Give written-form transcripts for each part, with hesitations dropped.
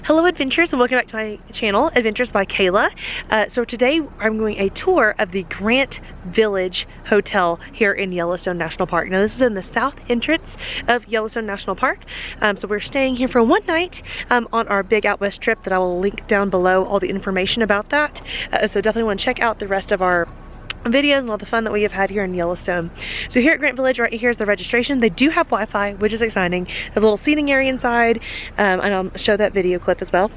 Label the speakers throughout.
Speaker 1: Hello adventurers, and welcome back to my channel, Adventures by Kayla. So today I'm doing a tour of the Grant Village Hotel here in Yellowstone National Park. Now this is in the south entrance of Yellowstone National Park. So we're staying here for one night on our big out west trip that I will link down below all the information about that. So definitely want to check out the rest of our videos and all the fun that we have had here in Yellowstone. So here at Grant Village, right here is the registration. They do have Wi-Fi, which is exciting. They have a little seating area inside, and I'll show that video clip as well.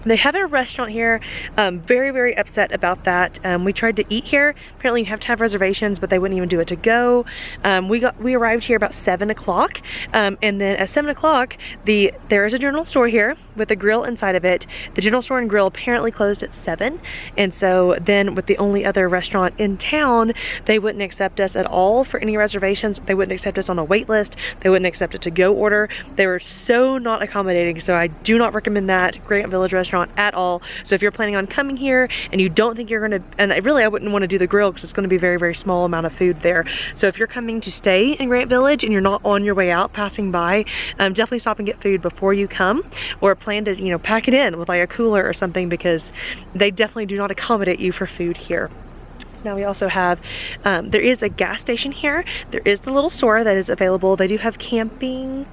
Speaker 1: They have a restaurant here. Very upset about that. We tried to eat here. Apparently you have to have reservations, but they wouldn't even do it to go. We arrived here about 7 o'clock, and then at 7 o'clock there is a general store here with a grill inside of it. The general store and grill apparently closed at 7, and so then with the only other restaurant in town, they wouldn't accept us at all for any reservations. They wouldn't accept us on a wait list. They wouldn't accept a to-go order. They were so not accommodating, so I do not recommend that Grant Village restaurant at all. So if you're planning on coming here and you don't think you're gonna, and I wouldn't want to do the grill because it's going to be very small amount of food there. So if you're coming to stay in Grant Village and you're not on your way out passing by, definitely stop and get food before you come, or plan to, you know, pack it in with like a cooler or something, because they definitely do not accommodate you for food here. Now we also have, there is a gas station here. There is the little store that is available. They do have camping.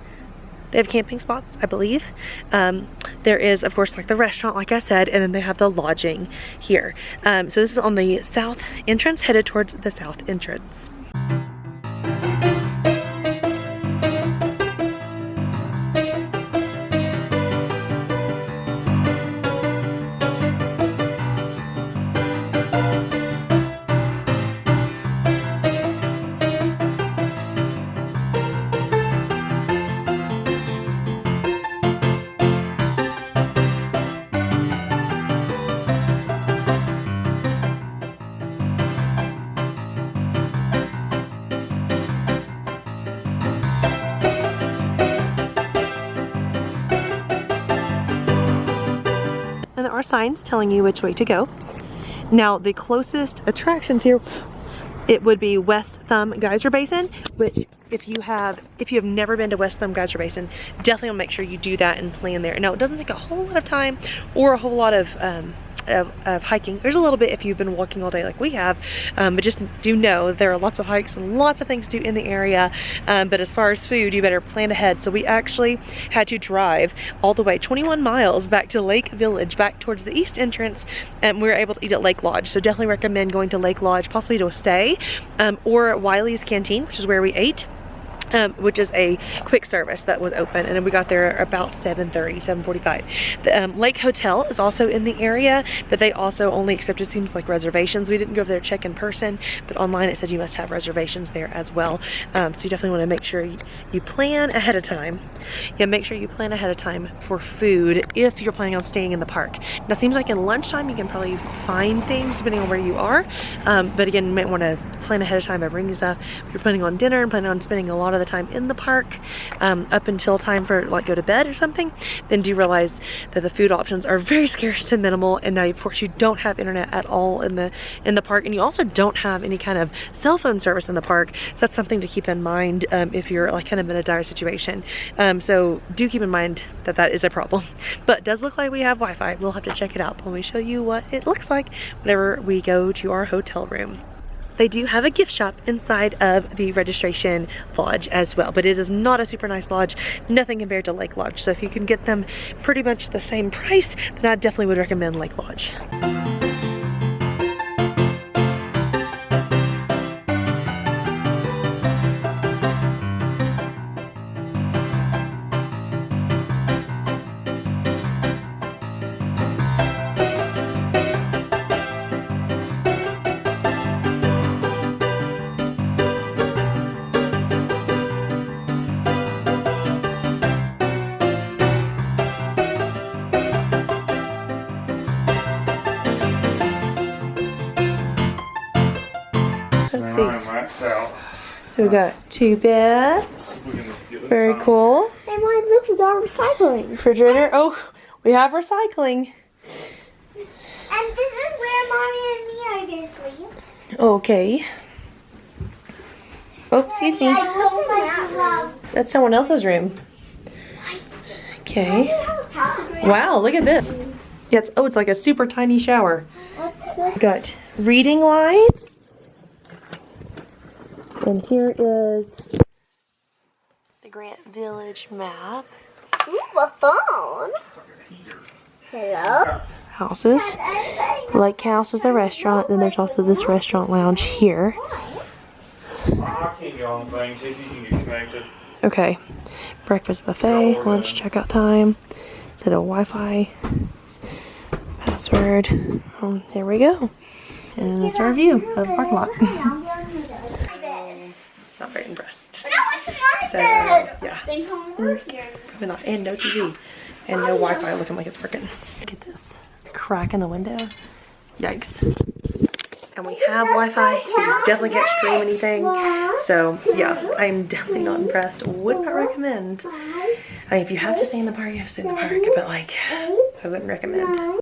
Speaker 1: They have camping spots, I believe. There is, of course, like the restaurant, like I said, and then they have the lodging here. So this is on the south entrance, headed towards the south entrance. And there are signs telling you which way to go. Now the closest attractions here, it would be West Thumb Geyser Basin, which if you have never been to West Thumb Geyser Basin, definitely will make sure you do that and plan there. Now it doesn't take a whole lot of time or a whole lot of hiking. There's a little bit if you've been walking all day like we have, but just do know there are lots of hikes and lots of things to do in the area. But as far as food, you better plan ahead. So we actually had to drive all the way 21 miles back to Lake Village, back towards the east entrance, and we were able to eat at Lake Lodge. So definitely recommend going to Lake Lodge, possibly to a stay, or Wiley's Canteen, which is where we ate. Which is a quick service that was open, and then we got there about 7:30, 7:45. The Lake Hotel is also in the area, but they also only accept, it seems like, reservations. We didn't go over there to check in person, but online it said you must have reservations there as well. So you definitely want to make sure you plan ahead of time. Yeah, make sure you plan ahead of time for food if you're planning on staying in the park. Now it seems like in lunchtime you can probably find things depending on where you are, but again, you might want to plan ahead of time by bringing stuff. If you're planning on dinner and planning on spending a lot of the time in the park, up until time for like go to bed or something, then do realize that the food options are very scarce to minimal. And now of course you don't have internet at all in the park, and you also don't have any kind of cell phone service in the park. So that's something to keep in mind if you're like kind of in a dire situation. So do keep in mind that that is a problem, but it does look like we have Wi-Fi. We'll have to check it out when we show you what it looks like whenever we go to our hotel room. They do have a gift shop inside of the registration lodge as well, but it is not a super nice lodge, nothing compared to Lake Lodge. So if you can get them pretty much the same price, then I definitely would recommend Lake Lodge. Let's see. So we got 2 beds. Very cool.
Speaker 2: And mine looks like our recycling.
Speaker 1: Refrigerator. Oh, we have recycling.
Speaker 2: And this is where Mommy and me are going to sleep.
Speaker 1: Okay. Oh, excuse me. That's someone else's room. Okay. Wow, look at this. Yeah, it's like a super tiny shower.
Speaker 2: What's this?
Speaker 1: Got reading light. And here is the Grant Village map.
Speaker 2: Ooh, a phone. Hello?
Speaker 1: Houses. The Lake House is the restaurant. Then there's also this restaurant lounge here.
Speaker 3: I'll keep you on the thing, see if you can get connected.
Speaker 1: Okay. Breakfast buffet, lunch checkout time. Set a Wi-Fi password. There we go. And that's our view of the parking lot. Not very impressed. So, yeah. Probably not. And no TV. And no Wi-Fi looking like it's working. Look at this. Crack in the window. Yikes. And we have Wi-Fi. We definitely can't stream anything. So, yeah, I'm definitely not impressed. Would not recommend. I mean, if you have to stay in the park, you have to stay in the park. But, like, I wouldn't recommend.